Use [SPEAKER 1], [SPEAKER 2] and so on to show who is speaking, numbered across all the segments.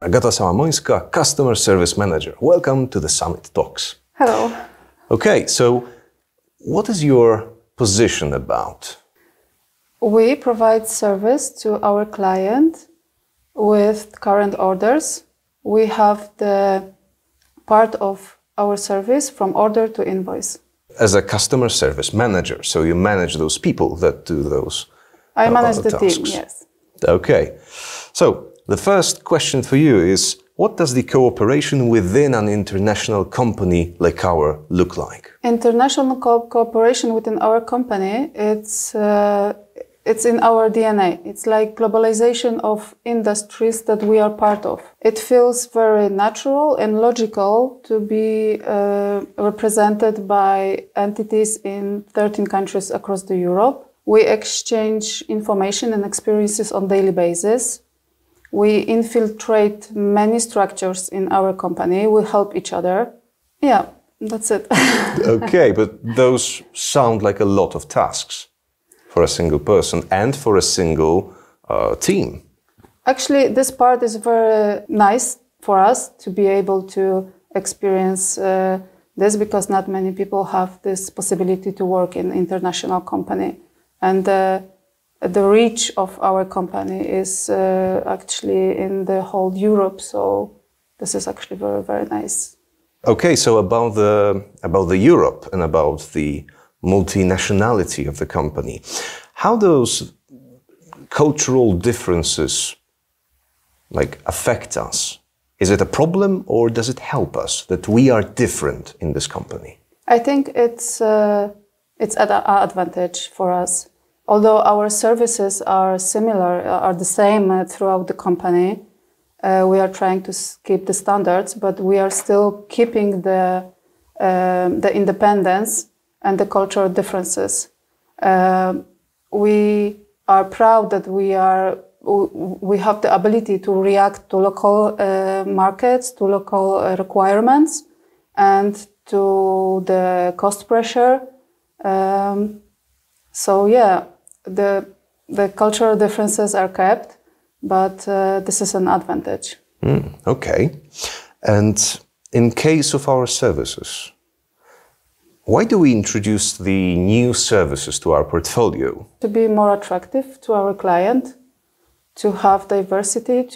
[SPEAKER 1] Agata Sałamońska, Customer Service Manager. Welcome to the Summit Talks.
[SPEAKER 2] Hello.
[SPEAKER 1] Okay, so what is your position about?
[SPEAKER 2] We provide service to our client with current orders. We have the part of our service from order to invoice.
[SPEAKER 1] As a Customer Service Manager, so you manage those people that do those
[SPEAKER 2] I manage the
[SPEAKER 1] tasks.
[SPEAKER 2] team, yes.
[SPEAKER 1] Okay, so the first question for you is, what does the cooperation within an international company like ours look like?
[SPEAKER 2] International cooperation within our company, it's in our DNA. It's like globalization of industries that we are part of. It feels very natural and logical to be represented by entities in 13 countries across Europe. We exchange information and experiences on a daily basis. We infiltrate many structures in our company. We help each other. Yeah, that's it.
[SPEAKER 1] Okay, but those sound like a lot of tasks for a single person and for a single team.
[SPEAKER 2] Actually, this part is very nice for us to be able to experience this, because not many people have this possibility to work in international company. And the reach of our company is actually in the whole Europe. So this is actually very, very nice.
[SPEAKER 1] Okay, so about the Europe and about the multinationality of the company, how those cultural differences affect us? Is it a problem or does it help us that we are different in this company?
[SPEAKER 2] I think it's an advantage for us. Although our services are similar, are the same throughout the company, we are trying to keep the standards, but we are still keeping the independence and the cultural differences. We are proud that we have the ability to react to local markets, to local requirements, and to the cost pressure. So yeah, the cultural differences are kept, but this is an advantage.
[SPEAKER 1] Okay. And in case of our services, why do we introduce the new services to our portfolio?
[SPEAKER 2] To be more attractive to our client, to have diversity,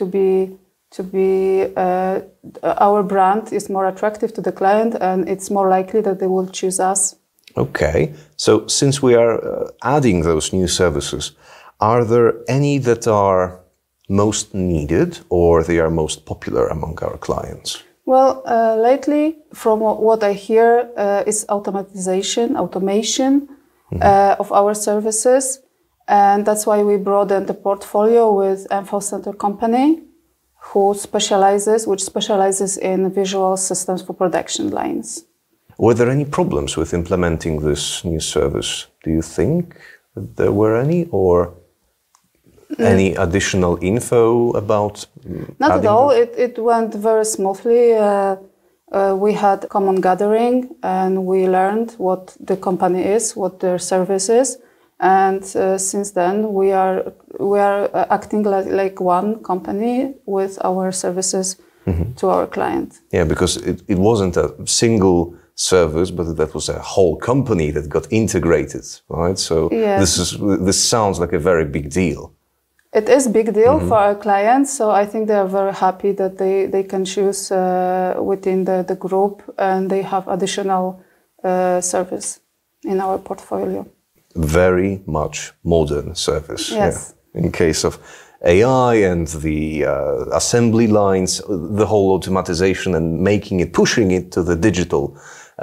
[SPEAKER 2] our brand is more attractive to the client, and it's more likely that they will choose us.
[SPEAKER 1] Okay, so since we are adding those new services, are there any that are most needed or they are most popular among our clients?
[SPEAKER 2] Well, lately, from what I hear, is automation of our services. And that's why we broadened the portfolio with Info Center company, which specializes in visual systems for production lines.
[SPEAKER 1] Were there any problems with implementing this new service? Do you think that there were any, or any additional info about
[SPEAKER 2] Not at all. It went very smoothly. We had common gathering and we learned what the company is, what their service is. And since then, we are acting like one company with our services to our client.
[SPEAKER 1] Yeah, because it wasn't a single service, but that was a whole company that got integrated, right? So
[SPEAKER 2] yes.
[SPEAKER 1] This sounds like a very big deal.
[SPEAKER 2] It is a big deal for our clients, so I think they are very happy that they can choose within the group, and they have additional service in our portfolio.
[SPEAKER 1] Very much modern service.
[SPEAKER 2] Yes.
[SPEAKER 1] Yeah. In case of AI and the assembly lines, the whole automatization and pushing it to the digital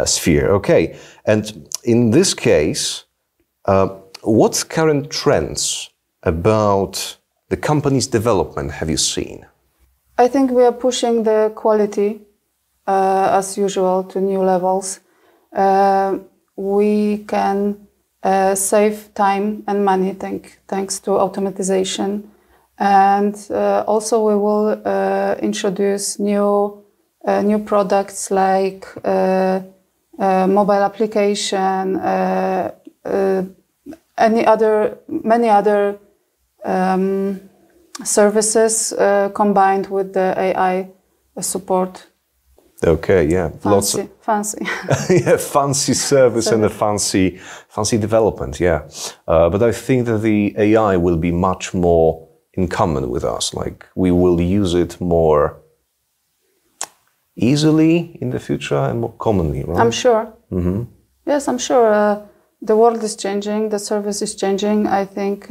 [SPEAKER 1] sphere. Okay, and in this case, what current trends about the company's development have you seen?
[SPEAKER 2] I think we are pushing the quality, as usual, to new levels. We can save time and money thanks to automatization. And also we will introduce new products like mobile application, many other services combined with the AI support.
[SPEAKER 1] Okay, yeah,
[SPEAKER 2] Fancy.
[SPEAKER 1] yeah, fancy service and a fancy development. Yeah, but I think that the AI will be much more in common with us. Like we will use it more easily in the future and more commonly, right?
[SPEAKER 2] I'm sure. Mm-hmm. Yes, I'm sure. The world is changing. The service is changing. I think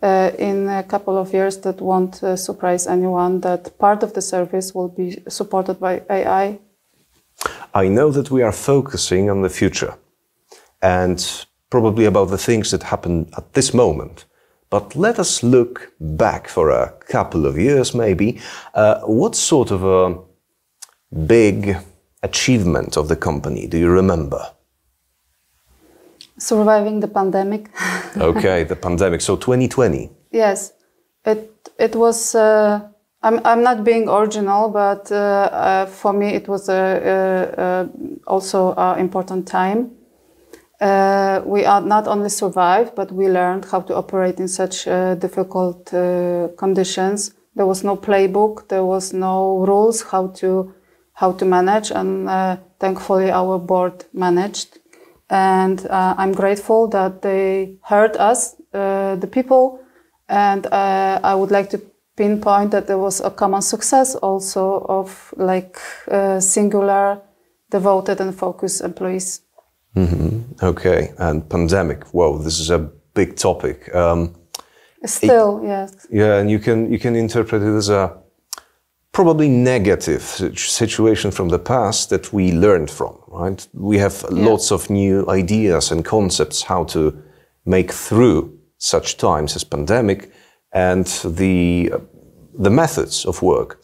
[SPEAKER 2] in a couple of years that won't surprise anyone that part of the service will be supported by AI.
[SPEAKER 1] I know that we are focusing on the future and probably about the things that happen at this moment. But let us look back for a couple of years maybe. What sort of a big achievement of the company do you remember?
[SPEAKER 2] Surviving the pandemic.
[SPEAKER 1] Okay, the pandemic. So 2020.
[SPEAKER 2] Yes, it was. I'm not being original, but for me it was also an important time. We are not only survived, but we learned how to operate in such difficult conditions. There was no playbook. There was no rules how to manage, and thankfully our board managed. And I'm grateful that they heard us, the people, and I would like to pinpoint that there was a common success also of like singular, devoted and focused employees.
[SPEAKER 1] Mm-hmm. Okay, and pandemic. Whoa, this is a big topic.
[SPEAKER 2] Still, yes.
[SPEAKER 1] Yeah, and you can interpret it as a probably negative situation from the past that we learned from, right? We have lots of new ideas and concepts how to make through such times as pandemic and the methods of work.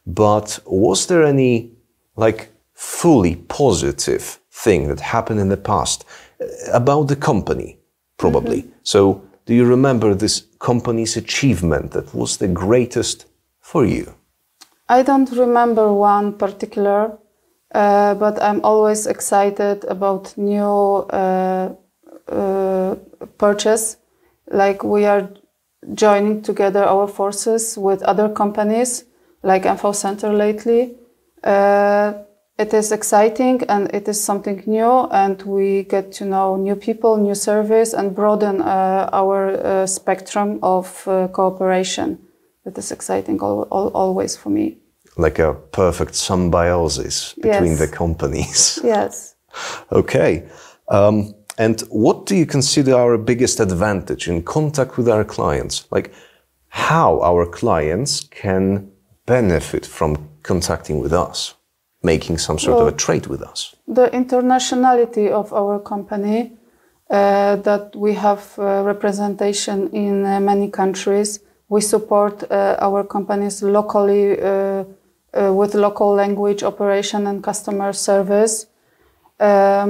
[SPEAKER 1] But was there any like fully positive thing that happened in the past about the company, probably? Mm-hmm. So do you remember this company's achievement that was the greatest for you?
[SPEAKER 2] I don't remember one particular, but I'm always excited about new purchase. Like we are joining together our forces with other companies, like Info Center lately. It is exciting and it is something new, and we get to know new people, new service, and broaden our spectrum of cooperation. That is exciting always for me.
[SPEAKER 1] Like a perfect symbiosis between the companies.
[SPEAKER 2] Yes.
[SPEAKER 1] Okay. And what do you consider our biggest advantage in contact with our clients? Like how our clients can benefit from contacting with us, making some sort of a trade with us?
[SPEAKER 2] The internationality of our company, that we have representation in many countries. We support our companies locally with local language operation and customer service. At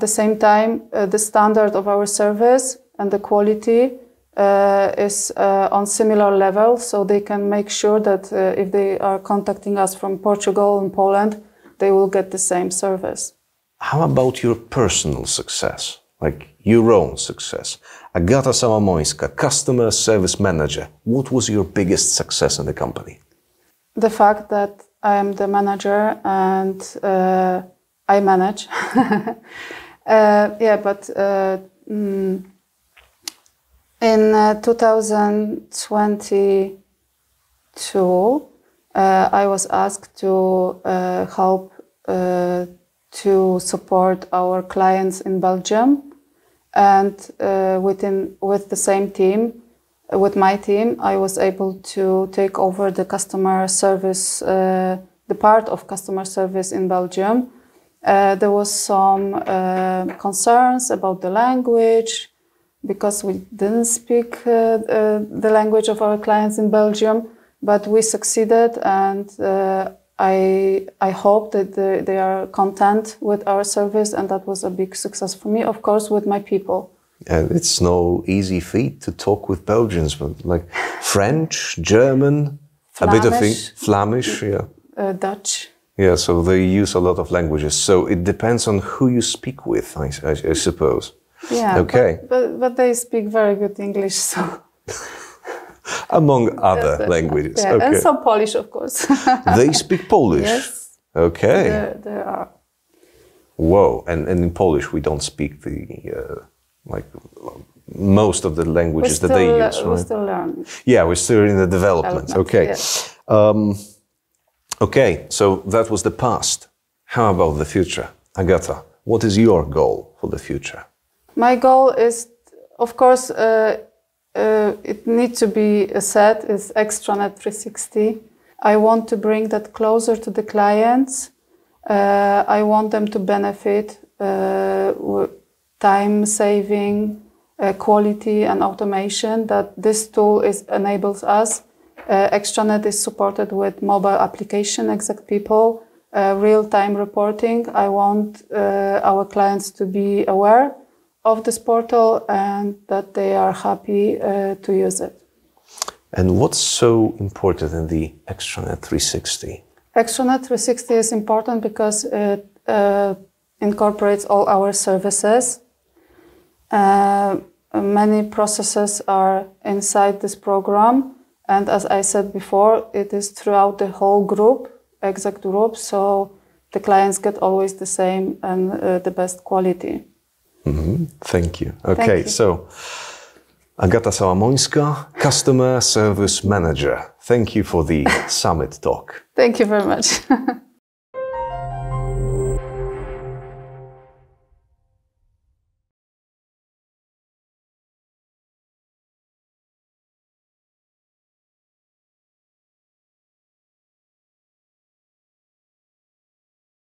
[SPEAKER 2] the same time, the standard of our service and the quality is on similar level, so they can make sure that if they are contacting us from Portugal and Poland, they will get the same service.
[SPEAKER 1] How about your personal success? Like your own success. Agata Sałamońska, Customer Service Manager. What was your biggest success in the company?
[SPEAKER 2] The fact that I am the manager and I manage. In 2022, I was asked to help to support our clients in Belgium. And with the same team, with my team, I was able to take over the customer service, the part of customer service in Belgium. There was some concerns about the language because we didn't speak the language of our clients in Belgium, but we succeeded, and I hope that they are content with our service, and that was a big success for me, of course, with my people.
[SPEAKER 1] And it's no easy feat to talk with Belgians, but like French, German,
[SPEAKER 2] Flemish,
[SPEAKER 1] a bit of Flemish,
[SPEAKER 2] Dutch.
[SPEAKER 1] Yeah, so they use a lot of languages. So it depends on who you speak with, I suppose.
[SPEAKER 2] Yeah.
[SPEAKER 1] Okay.
[SPEAKER 2] But they speak very good English, so.
[SPEAKER 1] Among other languages.
[SPEAKER 2] Yeah,
[SPEAKER 1] okay.
[SPEAKER 2] and some Polish, of course.
[SPEAKER 1] They speak Polish?
[SPEAKER 2] Yes.
[SPEAKER 1] Okay.
[SPEAKER 2] There are.
[SPEAKER 1] Whoa. And in Polish, we don't speak the, like, most of the languages that they use, right?
[SPEAKER 2] We're still learning.
[SPEAKER 1] Yeah, we're still in the development. Okay.
[SPEAKER 2] Yes.
[SPEAKER 1] Okay, so that was the past. How about the future? Agata, what is your goal for the future?
[SPEAKER 2] My goal is, of course, it needs to be said, is Extranet 360. I want to bring that closer to the clients. I want them to benefit with time saving, quality and automation that this tool enables us. Extranet is supported with mobile application, exact people, real-time reporting. I want our clients to be aware of this portal and that they are happy to use it.
[SPEAKER 1] And what's so important in the Extranet 360?
[SPEAKER 2] Extranet 360 is important because it incorporates all our services. Many processes are inside this program. And as I said before, it is throughout the whole group, exact group, so the clients get always the same and the best quality.
[SPEAKER 1] Mm-hmm. Thank you. Okay,
[SPEAKER 2] Thank you.
[SPEAKER 1] So Agata Sałamońska, Customer Service Manager. Thank you for the summit talk.
[SPEAKER 2] Thank you very much.